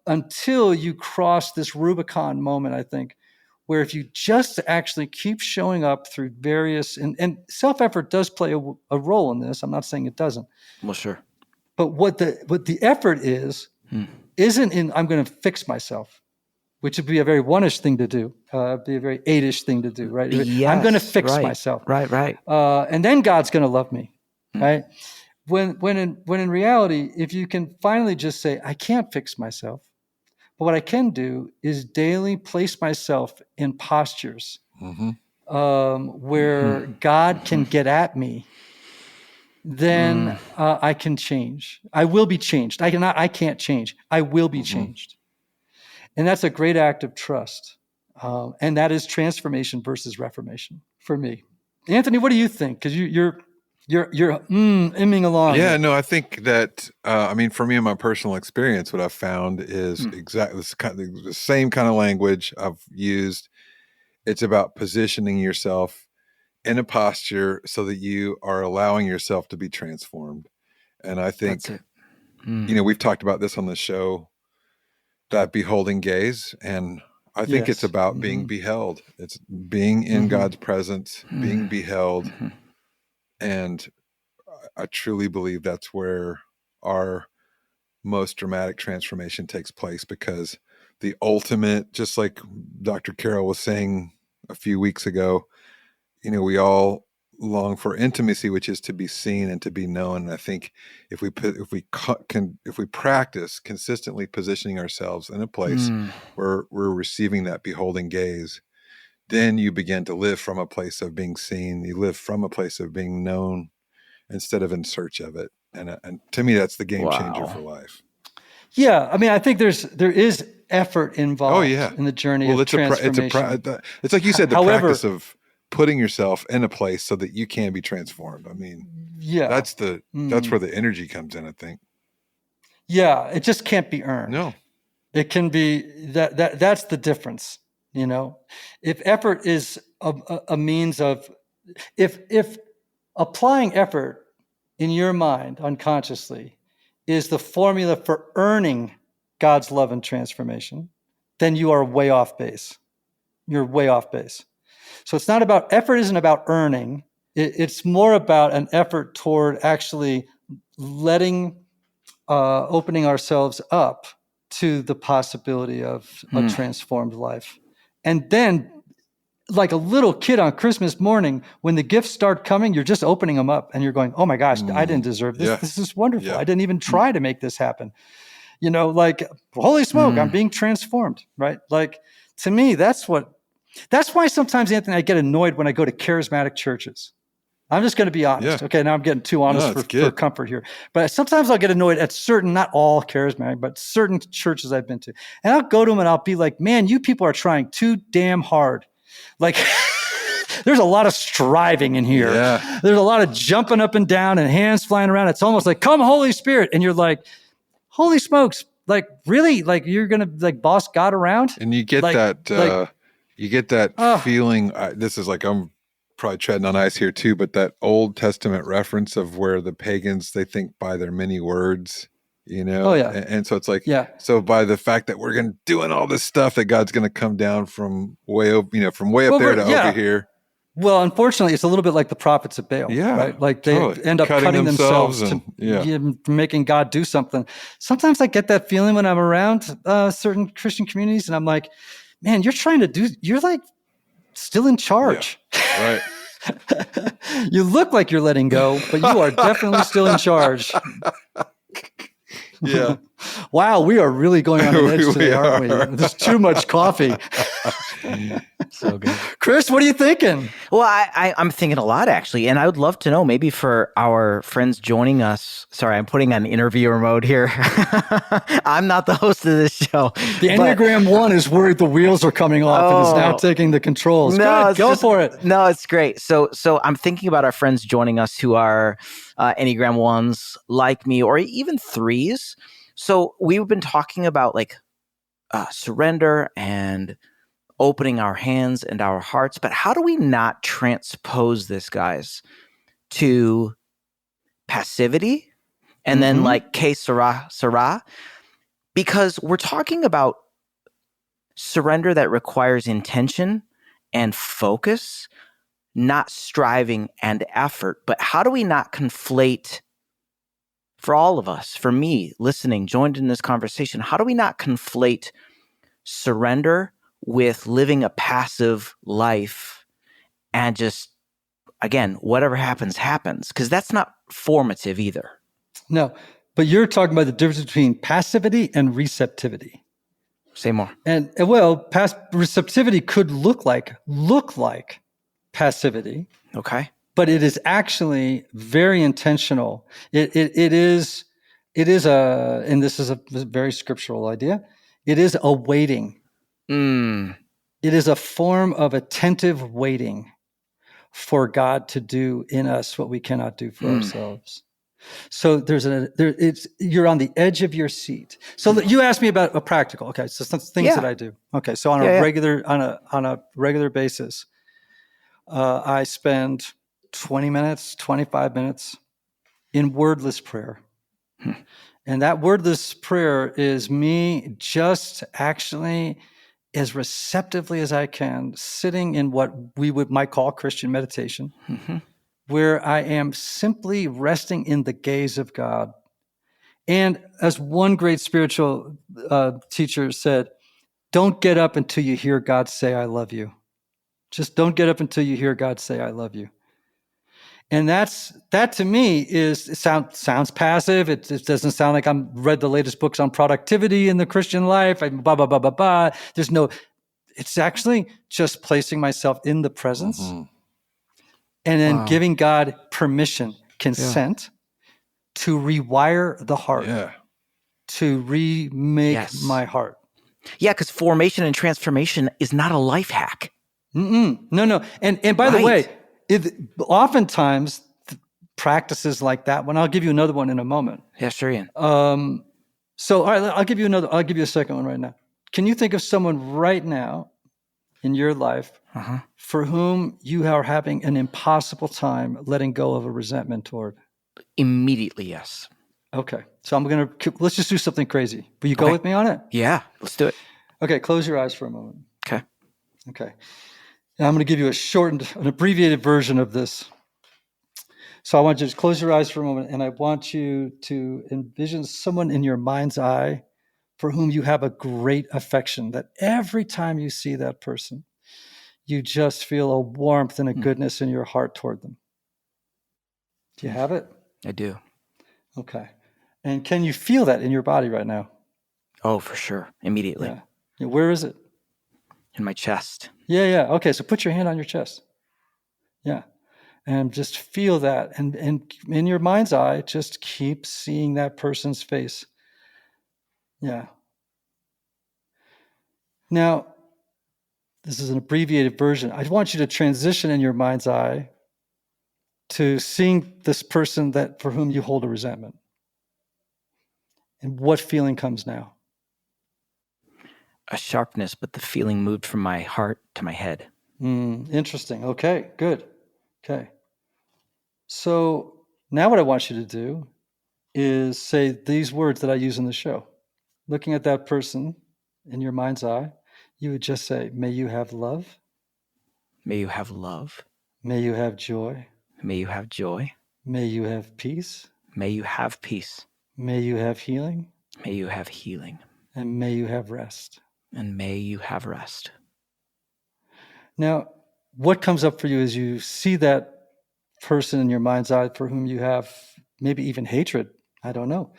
until you cross this Rubicon moment, I think, where if you just actually keep showing up through various, and self-effort does play a role in this. I'm not saying it doesn't. Well, sure. But what the effort isn't in, I'm going to fix myself, which would be a very one-ish thing to do, be a very eight-ish thing to do, right? Yes, I'm going to fix right, myself. Right. And then God's going to love me, right? When in reality, if you can finally just say, I can't fix myself, but what I can do is daily place myself in postures where God can get at me, then I can change. I will be changed. I can't change. I will be changed. And that's a great act of trust. And that is transformation versus reformation for me. Anthony, what do you think? Because you're imming along. Yeah, no, I think that, for me in my personal experience, what I've found is exactly the same kind of language I've used. It's about positioning yourself in a posture so that you are allowing yourself to be transformed. And I think, we've talked about this on the show, that beholding gaze. And I think it's about being beheld. It's being in God's presence, being beheld. And I truly believe that's where our most dramatic transformation takes place, because the ultimate, just like Dr. Carroll was saying a few weeks ago, we all long for intimacy, which is to be seen and to be known. And I think if we practice consistently positioning ourselves in a place where we're receiving that beholding gaze, then you begin to live from a place of being seen. You live from a place of being known instead of in search of it. And to me, that's the game changer for life. Yeah. I think there is effort involved in the journey of transformation. It's like you said, the practice of putting yourself in a place so that you can be transformed. That's where the energy comes in, I think. Yeah. It just can't be earned. No. It can be that's the difference. If effort is a means of, if applying effort in your mind unconsciously is the formula for earning God's love and transformation, then you are way off base. You're way off base. So it's not about, effort isn't about earning. It's more about an effort toward actually opening ourselves up to the possibility of a transformed life. And then, like a little kid on Christmas morning, when the gifts start coming, you're just opening them up and you're going, oh my gosh, I didn't deserve this. Yeah. This is wonderful. Yeah. I didn't even try to make this happen. Holy smoke, I'm being transformed, right? Like, to me, that's why sometimes, Anthony, I get annoyed when I go to charismatic churches. I'm just going to be honest. Yeah. Okay, now I'm getting too honest for comfort here. But sometimes I'll get annoyed at certain, not all charismatic, but certain churches I've been to. And I'll go to them and I'll be like, man, you people are trying too damn hard. Like, there's a lot of striving in here. Yeah. There's a lot of jumping up and down and hands flying around. It's almost like, come Holy Spirit. And you're like, holy smokes. Like, really? Like, you're going to boss God around? And you get that feeling. This is like, I'm probably treading on ice here too, but that Old Testament reference of where the pagans, they think by their many words, Oh yeah. And so it's like, so by the fact that we're doing all this stuff, that God's going to come down from way up, from way up there to over here. Well, unfortunately, it's a little bit like the prophets of Baal, right? Like they end up cutting themselves to making God do something. Sometimes I get that feeling when I'm around certain Christian communities, and I'm like, man, you're like still in charge. Right. You look like you're letting go, but you are definitely still in charge. Yeah. Wow, we are really going on an edge We today, aren't we? are. There's too much coffee. So good. Chris, what are you thinking? Well, I'm thinking a lot, actually. And I would love to know, maybe for our friends joining us. Sorry, I'm putting on interviewer mode here. I'm not the host of this show. The Enneagram 1 is worried the wheels are coming off and is now taking the controls. Good, go for it. No, it's great. So I'm thinking about our friends joining us who are Enneagram 1s like me, or even 3s. So we've been talking about like surrender and opening our hands and our hearts, but how do we not transpose this, guys, to passivity and then like que sera? Because we're talking about surrender that requires intention and focus, not striving and effort. But how do we not conflate, for all of us, for me listening, joined in this conversation, how do we not conflate surrender with living a passive life and just, again, whatever happens, happens? Because that's not formative either. No, but you're talking about the difference between passivity and receptivity. Say more. And well, receptivity could look like passivity. Okay. But it is actually very intentional. It is a, and this is a very scriptural idea. It is a waiting. It is a form of attentive waiting for God to do in us what we cannot do for ourselves. So you're on the edge of your seat. So you asked me about a practical. Okay, so some things that I do. Okay, so on a regular basis, I spend 20 minutes, 25 minutes in wordless prayer. And that wordless prayer is me just actually as receptively as I can, sitting in what we might call Christian meditation, where I am simply resting in the gaze of God. And as one great spiritual teacher said, don't get up until you hear God say, I love you. Just don't get up until you hear God say, I love you. And that to me sounds passive. It doesn't sound like I'm read the latest books on productivity in the Christian life. It's actually just placing myself in the presence and then giving God permission, consent to rewire the heart, to remake my heart. Yeah, because formation and transformation is not a life hack. No. And by the way, oftentimes practices like that one, I'll give you another one in a moment. Yeah, sure, Ian. So all right, I'll give you a second one right now. Can you think of someone right now in your life for whom you are having an impossible time letting go of a resentment toward? Immediately, yes. Okay. So let's just do something crazy. Will you go with me on it? Yeah, let's do it. Okay, close your eyes for a moment. Okay. Now I'm going to give you an abbreviated version of this. So I want you to close your eyes for a moment, and I want you to envision someone in your mind's eye for whom you have a great affection, that every time you see that person, you just feel a warmth and a goodness in your heart toward them. Do you have it? I do. Okay. And can you feel that in your body right now? Oh, for sure. Immediately. Yeah. Where is it? In my chest. Yeah. Okay, so put your hand on your chest. Yeah. And just feel that. And in your mind's eye, just keep seeing that person's face. Yeah. Now, this is an abbreviated version. I want you to transition in your mind's eye to seeing this person for whom you hold a resentment. And what feeling comes now? A sharpness, but the feeling moved from my heart to my head. Interesting. Okay, good. Okay. So now what I want you to do is say these words that I use in the show. Looking at that person in your mind's eye, you would just say, may you have love. May you have love. May you have joy. May you have joy. May you have peace. May you have peace. May you have healing. May you have healing. And may you have rest. and may you have rest. Now, what comes up for you as you see that person in your mind's eye for whom you have maybe even hatred? I don't know.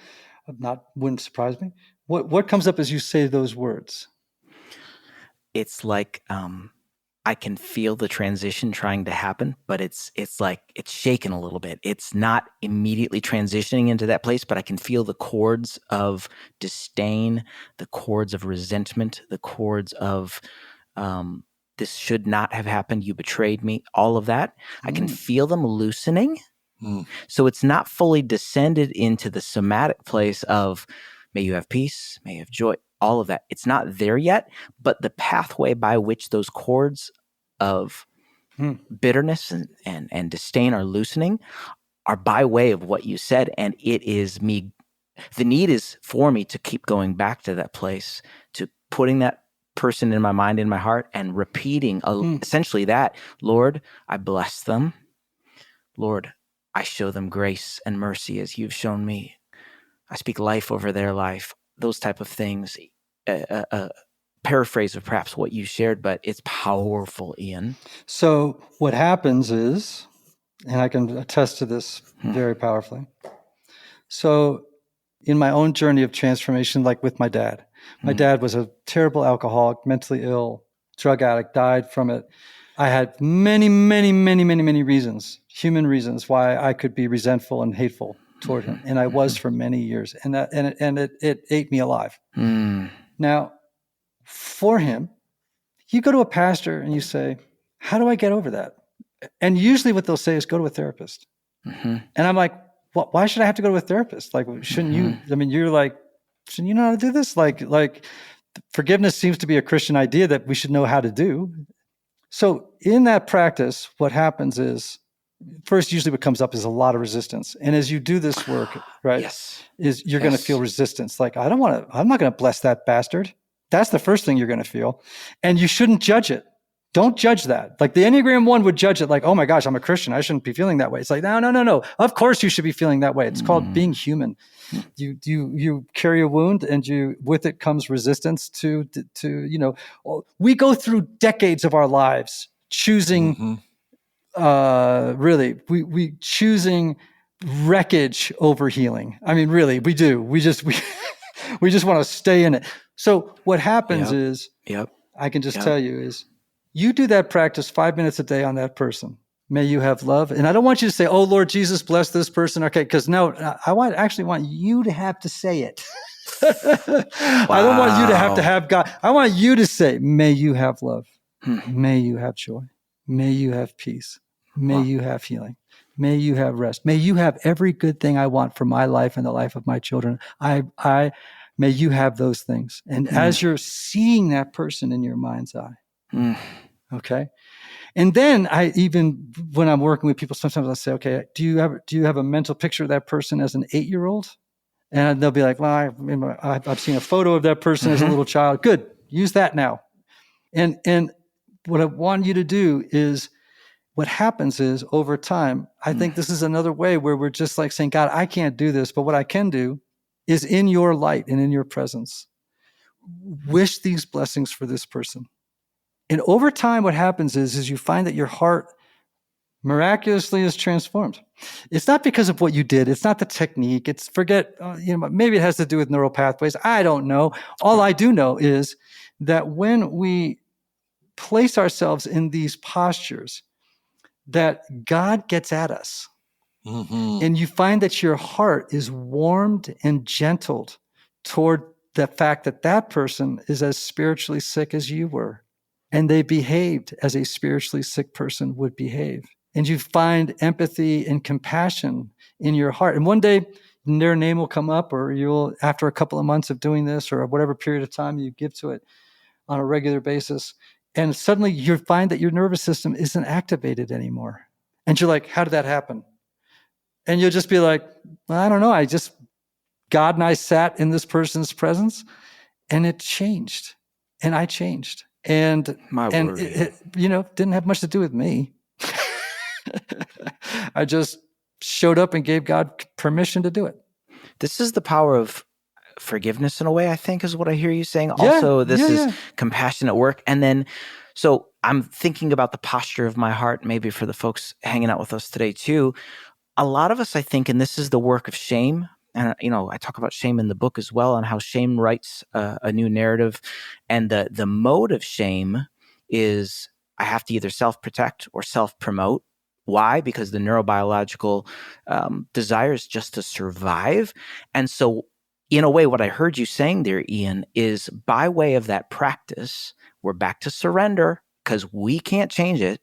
Wouldn't surprise me. What comes up as you say those words? It's like I can feel the transition trying to happen, but it's like it's shaken a little bit. It's not immediately transitioning into that place, but I can feel the chords of disdain, the chords of resentment, the chords of this should not have happened. You betrayed me. All of that. I can feel them loosening. So it's not fully descended into the somatic place of may you have peace, may you have joy, all of that. It's not there yet, but the pathway by which those chords of bitterness and disdain are loosening are by way of what you said. And it is me. The need is for me to keep going back to that place, to putting that person in my mind, in my heart, and repeating essentially that, Lord, I bless them. Lord, I show them grace and mercy as you've shown me. I speak life over their life, those type of things. Paraphrase of perhaps what you shared, but it's powerful, Ian. So what happens is, and I can attest to this very powerfully. So in my own journey of transformation, like with my dad was a terrible alcoholic, mentally ill, drug addict, died from it. I had many, many, many, many, many reasons, human reasons why I could be resentful and hateful toward him. And I was for many years. And it ate me alive. Now, for him, you go to a pastor and you say, how do I get over that? And usually what they'll say is go to a therapist. And I'm like, why should I have to go to a therapist? Like, shouldn't you? I mean, you're like, shouldn't you know how to do this? Like forgiveness seems to be a Christian idea that we should know how to do. So in that practice, what happens is, first, usually what comes up is a lot of resistance. And as you do this work, right, is you're going to feel resistance. Like, I'm not going to bless that bastard. That's the first thing you're going to feel. And you shouldn't judge it. Don't judge that. Like the Enneagram 1 would judge it like, oh my gosh, I'm a Christian. I shouldn't be feeling that way. It's like, no. Of course you should be feeling that way. It's called being human. You carry a wound and with it comes resistance to, we go through decades of our lives choosing, we choosing wreckage over healing. I mean, really, we do. We just want to stay in it. So what happens is, I can just tell you is, you do that practice 5 minutes a day on that person. May you have love. And I don't want you to say, oh, Lord Jesus, bless this person. Okay, because no, I actually want you to have to say it. I don't want you to have God. I want you to say, may you have love. May you have joy. May you have peace. May you have healing. May you have rest. May you have every good thing I want for my life and the life of my children. May you have those things. And as you're seeing that person in your mind's eye, okay. And then when I'm working with people, sometimes I'll say, okay, do you have a mental picture of that person as an 8-year-old? And they'll be like, well, I've seen a photo of that person as a little child. Good. Use that now. And what I want you to do is, what happens is over time, I think this is another way where we're just like saying, God, I can't do this, but what I can do is in your light and in your presence, wish these blessings for this person. And over time, what happens is you find that your heart miraculously is transformed. It's not because of what you did. It's not the technique. It's maybe it has to do with neural pathways. I don't know. All I do know is that when we place ourselves in these postures, that God gets at us. And you find that your heart is warmed and gentled toward the fact that that person is as spiritually sick as you were. And they behaved as a spiritually sick person would behave. And you find empathy and compassion in your heart. And one day their name will come up, or you'll, after a couple of months of doing this, or whatever period of time you give to it on a regular basis, and suddenly you find that your nervous system isn't activated anymore. And you're like, how did that happen? And you'll just be like, well, I don't know. God and I sat in this person's presence and it changed. And I changed. And it didn't have much to do with me. I just showed up and gave God permission to do it. This is the power of forgiveness in a way, I think is what I hear you saying. Yeah, Also, this is yeah. compassionate work. And then, so I'm thinking about the posture of my heart, maybe for the folks hanging out with us today too. A lot of us, I think, and this is the work of shame. And, I talk about shame in the book as well, and how shame writes a new narrative. And the mode of shame is I have to either self-protect or self-promote. Why? Because the neurobiological desire is just to survive. And so, in a way, what I heard you saying there, Ian, is by way of that practice, we're back to surrender because we can't change it.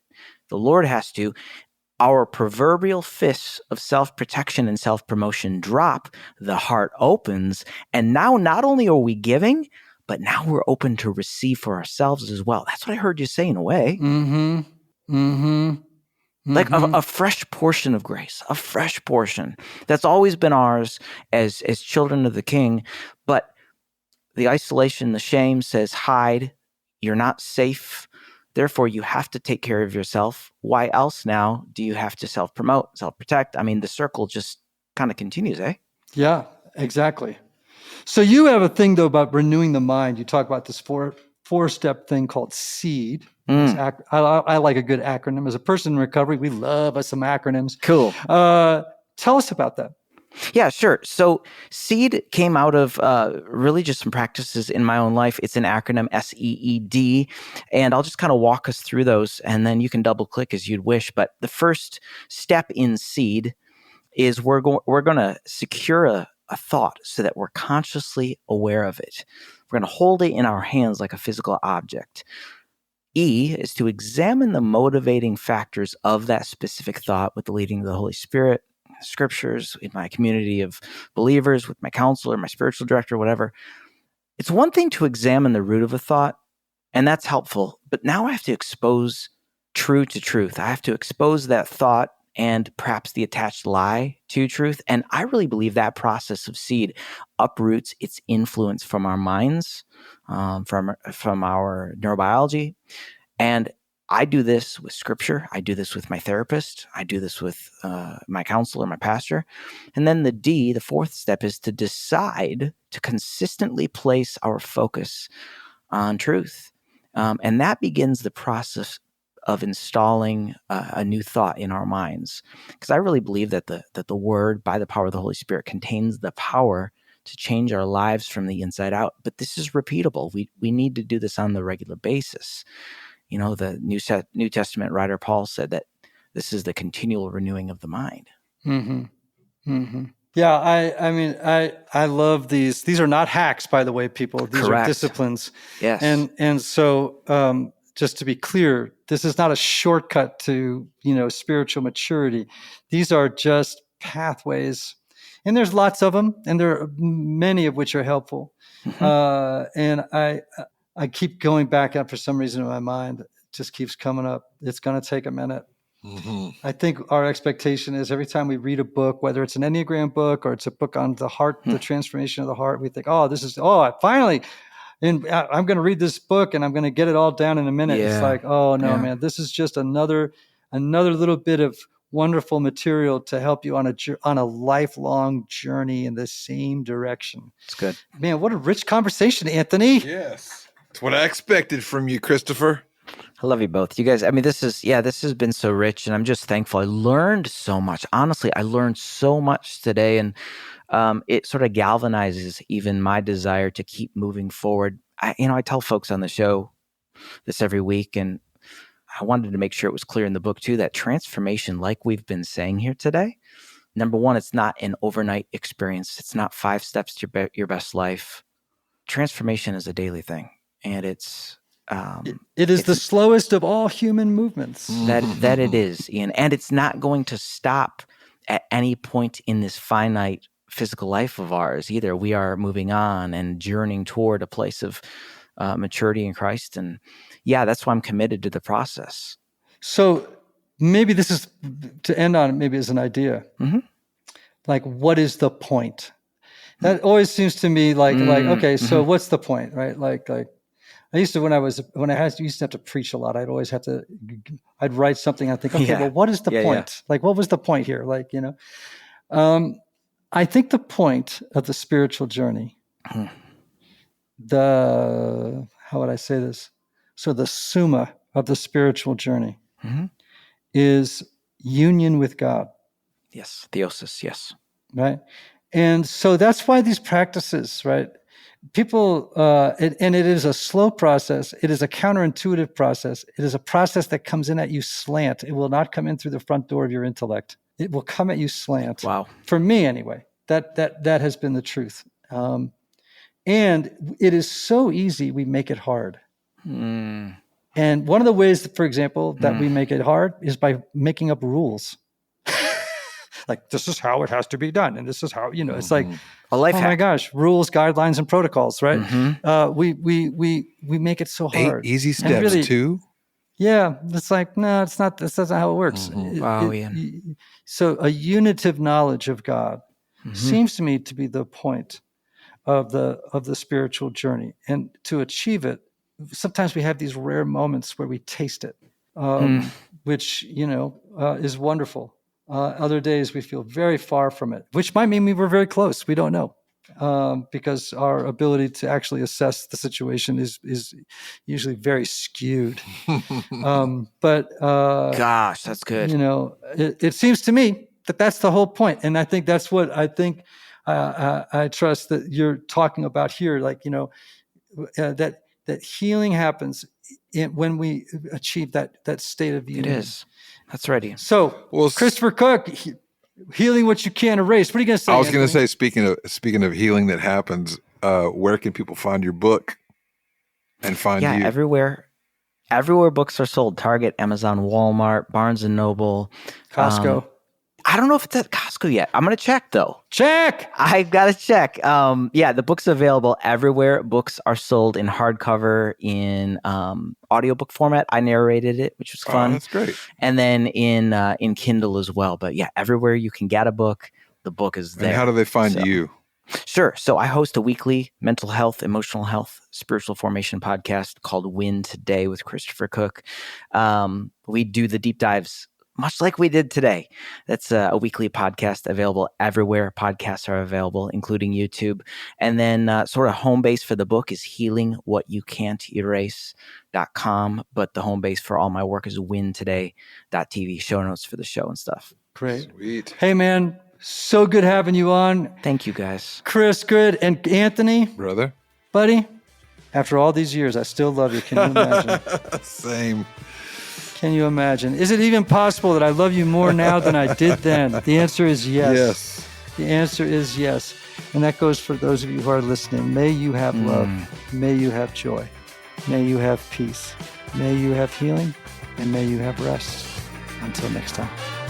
The Lord has to. Our proverbial fists of self-protection and self-promotion drop, the heart opens, and now not only are we giving, but now we're open to receive for ourselves as well. That's what I heard you say in a way. Mm-hmm. Mm-hmm. Like Mm-hmm. a fresh portion of grace, a fresh portion that's always been ours as children of the King. But the isolation, the shame says, hide, you're not safe. Therefore, you have to take care of yourself. Why else now do you have to self-promote, self-protect? I mean, the circle just kind of continues, eh? Yeah, exactly. So you have a thing though about renewing the mind. You talk about this four-step thing called SEED. I like a good acronym. As a person in recovery, we love us some acronyms. Cool. Tell us about that. Yeah, sure. So SEED came out of really just some practices in my own life. It's an acronym, SEED, and I'll just kind of walk us through those, and then you can double click as you'd wish. But the first step in SEED is we're going to secure a thought so that we're consciously aware of it. We're going to hold it in our hands like a physical object. E is to examine the motivating factors of that specific thought with the leading of the Holy Spirit, scriptures, in my community of believers, with my counselor, my spiritual director, whatever. It's one thing to examine the root of a thought, and that's helpful. But now I have to expose true to truth. I have to expose that thought and perhaps the attached lie to truth. And I really believe that process of SEED uproots its influence from our minds, from our neurobiology. And I do this with scripture. I do this with my therapist. I do this with my counselor, my pastor. And then the D, the fourth step, is to decide to consistently place our focus on truth. And that begins the process of installing a new thought in our minds. Because I really believe that the word, by the power of the Holy Spirit, contains the power to change our lives from the inside out. But this is repeatable. We need to do this on the regular basis. The New Testament writer Paul said that this is the continual renewing of the mind. Mm-hmm. Mm-hmm. Yeah, I love these. These are not hacks, by the way, people. These Correct. are disciplines. Yes. And so just to be clear, this is not a shortcut to spiritual maturity. These are just pathways, and there's lots of them, and there are many of which are helpful. Mm-hmm. And I keep going back up for some reason in my mind. It just keeps coming up. It's going to take a minute. Mm-hmm. I think our expectation is every time we read a book, whether it's an Enneagram book or it's a book on the heart, the transformation of the heart, we think, finally, and I'm going to read this book and I'm going to get it all down in a minute. Yeah. It's like, man, this is just another little bit of wonderful material to help you on a lifelong journey in the same direction. It's good. Man, what a rich conversation, Anthony. Yes. It's what I expected from you, Christopher. I love you both. You guys, I mean, this has been so rich, and I'm just thankful. I learned so much. Honestly, I learned so much today, and it sort of galvanizes even my desire to keep moving forward. I tell folks on the show this every week, and I wanted to make sure it was clear in the book too, that transformation, like we've been saying here today, number one, it's not an overnight experience. It's not 5 steps to your best life. Transformation is a daily thing, and it's the slowest of all human movements. That it is, Ian. And it's not going to stop at any point in this finite physical life of ours either. We are moving on and journeying toward a place of maturity in Christ. And that's why I'm committed to the process. So maybe this is to end on, maybe as an idea. Mm-hmm. Like, what is the point? That always seems to me like okay, so what's the point, right? Like I used to, when I used to have to preach a lot, I'd write something. I think, okay, well, what is the point? Like, what was the point here? Like, I think the point of the spiritual journey how would I say this? So the summa of the spiritual journey is union with God. Yes. Theosis. Yes. Right. And so that's why these practices, right? People, and it is a slow process. It is a counterintuitive process. It is a process that comes in at you slant. It will not come in through the front door of your intellect. It will come at you slant. Wow. For me, anyway, that has been the truth. And it is so easy, we make it hard. And one of the ways, for example, that we make it hard is by making up rules. Like, this is how it has to be done. And this is how, it's like, A life oh hack. my gosh, rules, guidelines, and protocols, right? We make it so 8 hard. easy And steps really, too. yeah, it's like, no, it's not. That's not how it works. Wow, Ian. So a unitive knowledge of God seems to me to be the point of the spiritual journey. And to achieve it, sometimes we have these rare moments where we taste it, which, is wonderful. Other days we feel very far from it, which might mean we were very close. We don't know, because our ability to actually assess the situation is usually very skewed. But Gosh, that's good. it seems to me that that's the whole point, and I think that's what I think. I trust that you're talking about here, like that healing happens when we achieve that state of union. It is. That's right, Ian. So, Christopher Cook, healing what you can't erase. What are you going to say? I was going to say, speaking of healing that happens, where can people find your book and find you? Everywhere books are sold. Target, Amazon, Walmart, Barnes and Noble, Costco. I don't know if it's at Costco yet. I'm going to check, though. Check! I've got to check. The book's available everywhere. Books are sold in hardcover, in audiobook format. I narrated it, which was fun. Oh, that's great. And then in Kindle as well. But yeah, everywhere you can get a book, the book is there. And how do they find you? Sure. So I host a weekly mental health, emotional health, spiritual formation podcast called Win Today with Christopher Cook. We do the deep dives much like we did today. That's a weekly podcast available everywhere podcasts are available, including YouTube. And then sort of home base for the book is healingwhatyoucan'terase.com. But the home base for all my work is wintoday.tv, show notes for the show and stuff. Great. Sweet. Hey, man, so good having you on. Thank you, guys. Chris, good. And Anthony? Brother? Buddy? After all these years, I still love you. Can you imagine? Same. Can you imagine? Is it even possible that I love you more now than I did then? The answer is yes. Yes. The answer is yes. And that goes for those of you who are listening. May you have love. May you have joy. May you have peace. May you have healing. And may you have rest. Until next time.